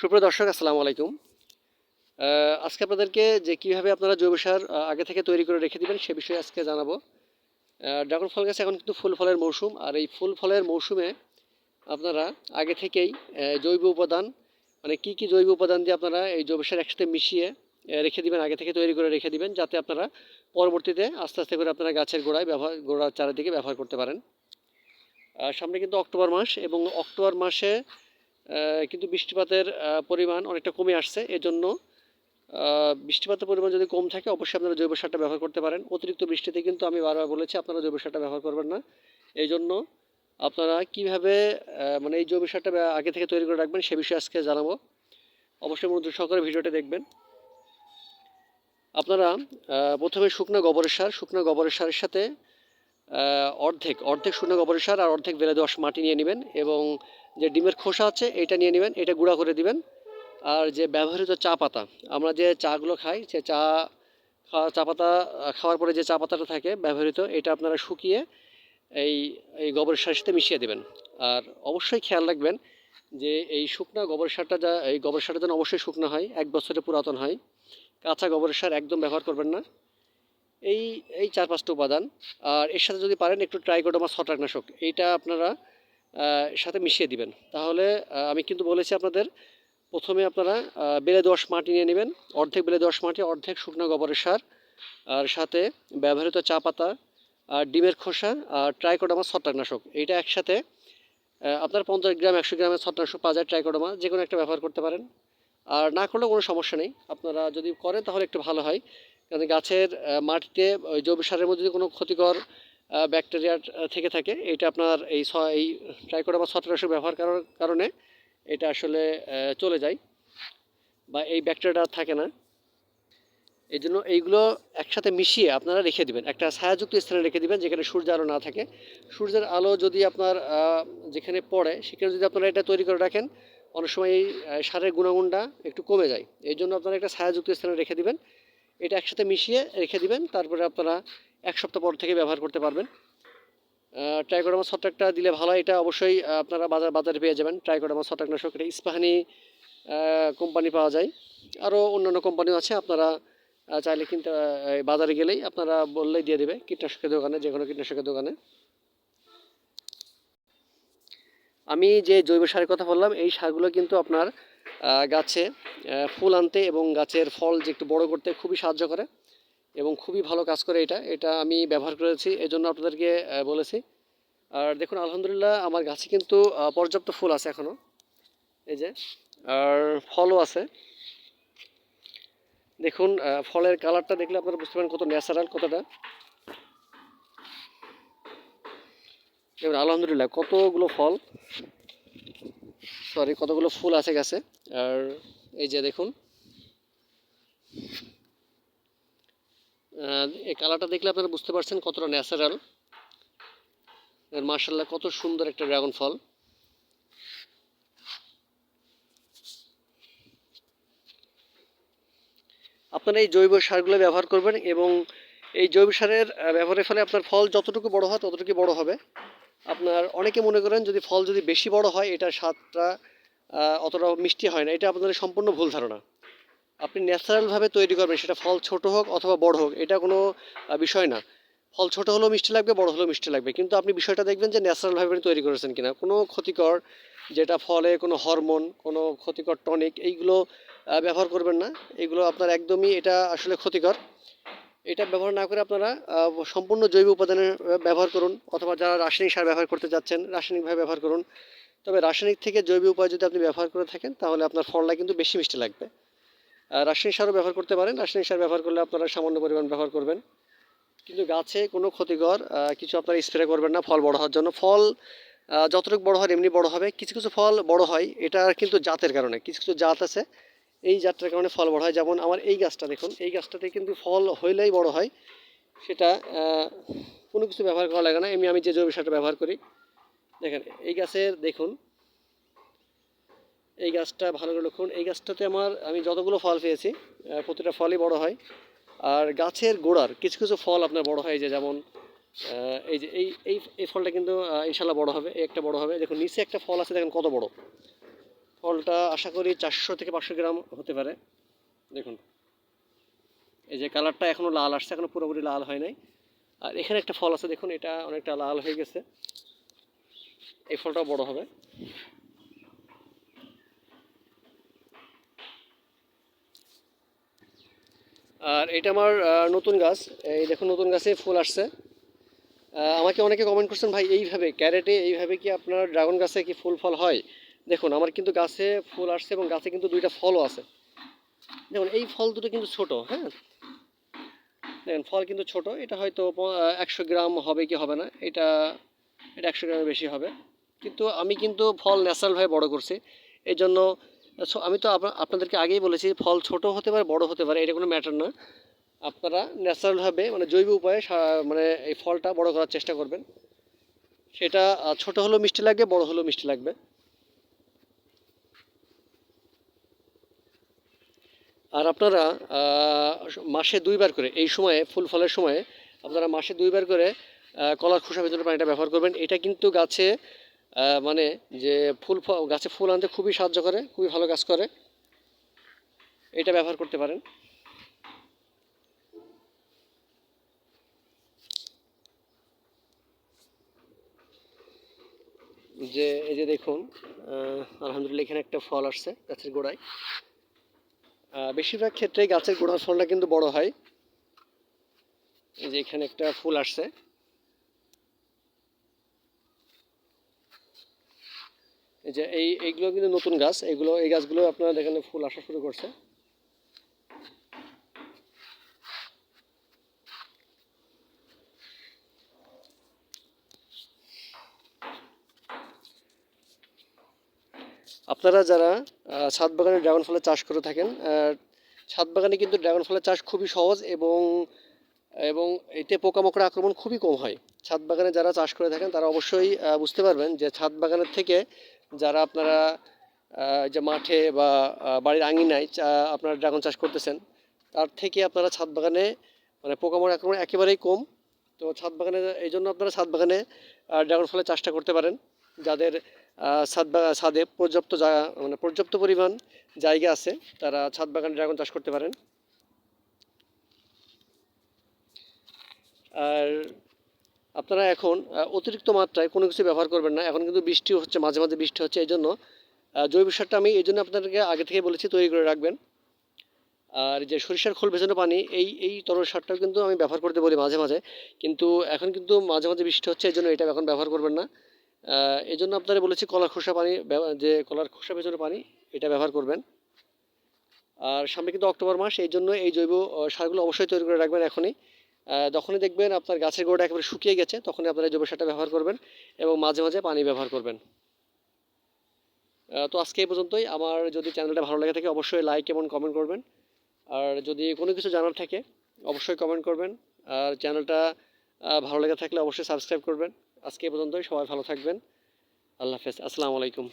সুপ্রিয় দর্শক, আসসালামু আলাইকুম। আজকে আপনাদেরকে যে কীভাবে আপনারা জৈব সার আগে থেকে তৈরি করে রেখে দিবেন সে বিষয়ে আজকে জানাবো। ড্রাগন ফল গাছে এখন কিন্তু ফুল ফলের মৌসুম, আর এই ফুল ফলের মৌসুমে আপনারা আগে থেকেই জৈব উপাদান মানে কি জৈব উপাদান দিয়ে আপনারা এই জৈব সার একসাথে মিশিয়ে রেখে দিবেন, আগে থেকে তৈরি করে রেখে দিবেন, যাতে আপনারা পরবর্তীতে আস্তে আস্তে করে আপনারা গাছের গোড়ার চারিদিকে ব্যবহার করতে পারেন। সামনে কিন্তু অক্টোবর মাস, এবং অক্টোবর মাসে কিন্তু বৃষ্টিপাতের পরিমাণ অনেকটা কমে আসছে। এজন্য বৃষ্টিপাতের পরিমাণ যদি কম থাকে অবশ্যই আপনারা জৈব সারটা ব্যবহার করতে পারেন। অতিরিক্ত বৃষ্টিতে কিন্তু আমি বারবার বলেছি আপনারা জৈব সারটা ব্যবহার করবেন না। এই জন্য আপনারা কীভাবে মানে এই জৈব সারটা আগে থেকে তৈরি করে রাখবেন সে বিষয়ে আজকে জানাবো। অবশ্যই মনোযোগ সহকারে ভিডিওটা দেখবেন। আপনারা প্রথমে শুকনো গোবরের সারের সাথে অর্ধেক শুকনো গোবরের সার আর অর্ধেক বেলে দোআঁশ মাটি নিয়ে নেবেন, এবং যে ডিমের খোসা আছে এটা নিয়ে নেবেন, এটা গুঁড়া করে দিবেন। আর যে ব্যবহৃত চা পাতা, আমরা যে চাগুলো খাই সে চা পাতা খাওয়ার পরে যে চা পাতাটা থাকে ব্যবহৃত, এটা আপনারা শুকিয়ে এই এই গোবরের সারের সাথে মিশিয়ে দেবেন। আর অবশ্যই খেয়াল রাখবেন যে এই শুকনা গোবরের সারটা এই গোবরের সারটা যেন অবশ্যই শুকনো হয়, 1 বছরের পুরাতন হয়। কাঁচা গোবরের সার একদম ব্যবহার করবেন না। এই এই 4-5টা উপাদান, আর এর সাথে যদি পারেন একটু ট্রাইকোডার্মা ছত্রাকনাশক, এইটা আপনারা সাথে মিশিয়ে দিবেন। তাহলে আমি কিন্তু বলেছি আপনাদের প্রথমে আপনারা বেলে দোআঁশ মাটি নিয়ে নেবেন, অর্ধেক বেলে দোআঁশ মাটি, অর্ধেক শুকনো গোবরের সার, আর সাথে ব্যবহৃত চা পাতা আর ডিমের খোসা আর ট্রাইকোডার্মা ছত্রাকনাশক। এইটা একসাথে আপনার 50 গ্রাম 100 গ্রামের ছত্রাকনাশক পাওয়া যায়, ট্রাইকোডার্মা যে কোনো একটা ব্যবহার করতে পারেন। আর না করলেও কোনো সমস্যা নেই, আপনারা যদি করেন তাহলে একটু ভালো হয়। কারণ গাছের মাটিতে ওই জৈব সারের মধ্যে যদি কোনো ক্ষতিকর ব্যাকটেরিয়া থেকে থাকে, এটা আপনার এই ট্রাইকোডার্মা ছত্রাকনাশক ব্যবহার করার কারণে এটা আসলে চলে যায়, বা এই ব্যাকটেরিয়াটা থাকে না। এই জন্য এইগুলো একসাথে মিশিয়ে আপনারা রেখে দিবেন, একটা ছায়াযুক্ত স্থানে রেখে দিবেন যেখানে সূর্যের আলো না থাকে। সূর্যের আলো যদি আপনার যেখানে পড়ে সেখানে যদি আপনারা এটা তৈরি করে রাখেন, অনেক সময় এই সারের গুণাগুণটা একটু কমে যায়। এই জন্য আপনারা একটা ছায়াযুক্ত স্থানে রেখে দিবেন, এটা একসাথে মিশিয়ে রেখে দিবেন। তারপরে আপনারা 1 সপ্তাহ পর থেকে ব্যবহার করতে পারবেন। ট্রাইকোডার্মা ছত্রাকটা দিলে ভালো, এটা অবশ্যই আপনারা বাজারে পেয়ে যাবেন। ট্রাইকোডার্মা ছত্রাকনাশক এটা ইস্পাহানি কোম্পানি পাওয়া যায়, আরও অন্যান্য কোম্পানিও আছে। আপনারা চাইলে কিন্তু বাজারে গেলেই আপনারা বললেই দিয়ে দেবে কীটনাশকের দোকানে, যে কোনো কীটনাশকের দোকানে। আমি যে জৈব সারের কথা বললাম, এই সারগুলো কিন্তু আপনার গাছে ফুল আনতে এবং গাছের ফল যে একটু বড় করতে খুবই সাহায্য করে, এবং খুবই ভালো কাজ করে। এটা আমি ব্যবহার করেছি, এজন্য আপনাদেরকে বলেছি। আর দেখুন, আলহামদুলিল্লাহ আমার গাছে কিন্তু পর্যাপ্ত ফুল আছে এখনও, এই যে, আর ফলও আছে। দেখুন ফলের কালারটা দেখলে আপনারা বুঝতে পারেন কত ন্যাচারাল, কতটা। দেখুন আলহামদুলিল্লাহ কতগুলো ফুল আছে গাছে। আর এই যে দেখুন, এই কালারটা দেখলে আপনারা বুঝতে পারছেন কতটা ন্যাচারাল। মাশাআল্লাহ কত সুন্দর একটা ড্রাগন ফল। আপনারা এই জৈব সারগুলো ব্যবহার করবেন, এবং এই জৈব সারের ব্যবহারের ফলে আপনার ফল যতটুকু বড় হয় ততটুকু বড় হবে। আপনার অনেকে মনে করেন যদি ফল যদি বেশি বড় হয় এটার স্বাদটা অতটা মিষ্টি হয় না, এটা আপনাদের সম্পূর্ণ ভুল ধারণা। আপনি ন্যাচারালভাবে তৈরি করবেন, সেটা ফল ছোট হোক অথবা বড় হোক, এটা কোনো বিষয় না। ফল ছোট হলেও মিষ্টি লাগবে, বড় হলেও মিষ্টি লাগবে, কিন্তু আপনি বিষয়টা দেখবেন যে ন্যাচারালভাবে আপনি তৈরি করেছেন কিনা। কোনো ক্ষতিকর যেটা ফলে কোনো হরমোন, কোনো ক্ষতিকর টনিক, এইগুলো ব্যবহার করবেন না। এগুলো আপনার একদমই এটা আসলে ক্ষতিকর। এটা ব্যবহার না করে আপনারা সম্পূর্ণ জৈব উপাদানের ব্যবহার করুন, অথবা যারা রাসায়নিক সার ব্যবহার করতে যাচ্ছেন রাসায়নিকভাবে ব্যবহার করুন। তবে রাসায়নিক থেকে জৈব উপায় যদি আপনি ব্যবহার করে থাকেন তাহলে আপনার ফলটা কিন্তু বেশি মিষ্টি লাগবে। রাসায়নিক সারও ব্যবহার করতে পারেন, রাসায়নিক সার ব্যবহার করলে আপনারা সামান্য পরিমাণ ব্যবহার করবেন, কিন্তু গাছে কোনো ক্ষতিকর কিছু আপনারা স্প্রে করবেন না ফল বড় হওয়ার জন্য। ফল যতটুকু বড় হয় এমনি বড় হবে। কিছু কিছু ফল বড় হয় এটা কিন্তু জাতের কারণে, কিছু কিছু জাত আছে এই জাতটার কারণে ফল বড় হয়। যেমন আমার এই গাছটা দেখুন, এই গাছটাতে কিন্তু ফল হইলেই বড় হয়। সেটা কোনো কিছু ব্যবহার করা লাগে না, আমি যে জৈব সারটা ব্যবহার করি। দেখেন এই গাছের দেখুন, এই গাছটা ভালো করে লক্ষ্য করুন, এই গাছটাতে আমি যতগুলো ফল পেয়েছি প্রতিটা ফলই বড় হয়। আর গাছের গোড়ার কিছু কিছু ফল আপনার বড় হয়, যে যেমন এই যে এই ফলটা কিন্তু ইনশাল্লাহ বড় হবে, এই একটা বড় হবে। দেখুন নিচে একটা ফল আছে, দেখেন কত বড়। ফলটা আশা করি 400 থেকে 500 গ্রাম হতে পারে। দেখুন এই যে কালারটা এখনো লাল আসছে, এখনো পুরোপুরি লাল হয় নাই। আর এখানে একটা ফল আছে দেখুন, এটা অনেকটা লাল হয়ে গেছে, এই ফলটাও বড় হবে। আর এটা আমার নতুন গাছ, এই দেখুন নতুন গাছে ফুল আসছে। আমাকে অনেকে কমেন্ট করছেন ভাই এইভাবে ক্যারেটে এইভাবে কি আপনার ড্রাগন গাছে কি ফুল ফল হয়? দেখুন আমার কিন্তু গাছে ফুল আসছে এবং গাছে কিন্তু দুইটা ফলও আছে। দেখুন এই ফল দুটো কিন্তু ছোট, হ্যাঁ দেখেন ফল কিন্তু ছোট, এটা হয়তো 100 গ্রাম হবে কি হবে না, এটা এটা 100 গ্রামের বেশি হবে। কিন্তু আমি কিন্তু ফল ন্যাচারালভাবে বড় করছি, এই জন্য আমি তো আপনাদেরকে আগেই বলেছি ফল ছোট হতে পারে বড় হতে পারে, এটা কোনো ম্যাটার না। আপনারা ন্যাচারালভাবে মানে জৈব উপায়ে মানে এই ফলটা বড় করার চেষ্টা করবেন। সেটা ছোট হলেও মিষ্টি লাগবে, বড় হলেও মিষ্টি লাগবে। আর আপনারা মাসে 2 বার করে এই সময়ে ফুল ফলের সময়ে আপনারা মাসে 2 বার করে কলার খোসা ভেজানো পানিটা ব্যবহার করবেন। এটা কিন্তু গাছে মানে যে গাছে ফুল আনতে খুবই সাহায্য করে, খুবই ভালো কাজ করে, এটা ব্যবহার করতে পারেন। যে এই যে দেখুন আলহামদুলিল্লাহ এখানে একটা ফল আসছে গাছের গোড়ায়। বেশিরভাগ ক্ষেত্রে গাছের গোড়ার ফলটা কিন্তু বড় হয়। এই যে এখানে একটা ফুল আসছে। এই যে এইগুলো কিন্তু নতুন গাছ, এই গাছগুলো আপনারা দেখেন ফুল আসা শুরু করছে। আপনারা যারা ছাদ বাগানে ড্রাগন ফলের চাষ করে থাকেন, ছাদ বাগানে কিন্তু ড্রাগন ফলের চাষ খুবই সহজ এবং এবং এতে পোকামাকড় আক্রমণ খুবই কম হয়। ছাদ বাগানে যারা চাষ করে থাকেন তারা অবশ্যই বুঝতে পারবেন যে ছাদ বাগানের থেকে যারা আপনারা যে মাঠে বা বাড়ির আঙিনায় আপনারা ড্রাগন চাষ করতেছেন, তার থেকে আপনারা ছাদ বাগানে মানে পোকামাকড় আক্রমণ একেবারেই কম। তো ছাদ বাগানে এই জন্য আপনারা ছাদ বাগানে ড্রাগন ফলের চাষটা করতে পারেন। যাদের ছাদে পর্যাপ্ত জায়গা মানে পর্যাপ্ত পরিমাণ জায়গা আছে, তারা ছাদ বাগানে ড্রাগন চাষ করতে পারেন। আর আপনারা এখন অতিরিক্ত মাত্রায় কোনো কিছু ব্যবহার করবেন না। এখন কিন্তু বৃষ্টি হচ্ছে, মাঝে মাঝে বৃষ্টি হচ্ছে, এই জন্য জৈব সারটা আমি এই জন্য আপনাদেরকে আগে থেকে বলেছি তৈরি করে রাখবেন। আর যে সরিষার খোল ভেজানো পানি, এই তরল সারটাও কিন্তু আমি ব্যবহার করতে বলি মাঝে মাঝে, কিন্তু এখন কিন্তু মাঝে মাঝে বৃষ্টি হচ্ছে এই জন্য এটা এখন ব্যবহার করবেন না। এই জন্য আপনারা বলেছি কলার খোসা পানি, যে কলার খোসা ভেজানো পানি এটা ব্যবহার করবেন। আর সামনে কিন্তু অক্টোবর মাস, এই জন্য এই জৈব সারগুলো অবশ্যই তৈরি করে রাখবেন এখনই। যখনই দেখবেন আপনার গাছের গোড়া একেবারে শুকিয়ে গেছে তখনই আপনারা এই জৈব সারটা ব্যবহার করবেন এবং মাঝে মাঝে পানি ব্যবহার করবেন। তো আজকে এই পর্যন্তই। আমার যদি চ্যানেলটা ভালো লাগে থাকে অবশ্যই লাইক এবং কমেন্ট করবেন। আর যদি কোনো কিছু জানার থাকে অবশ্যই কমেন্ট করবেন। আর চ্যানেলটা ভালো লেগে থাকলে অবশ্যই সাবস্ক্রাইব করবেন। আজকে এই পর্যন্তই, সবাই ভালো থাকবেন। আল্লাহ হাফেজ, আসসালামু আলাইকুম।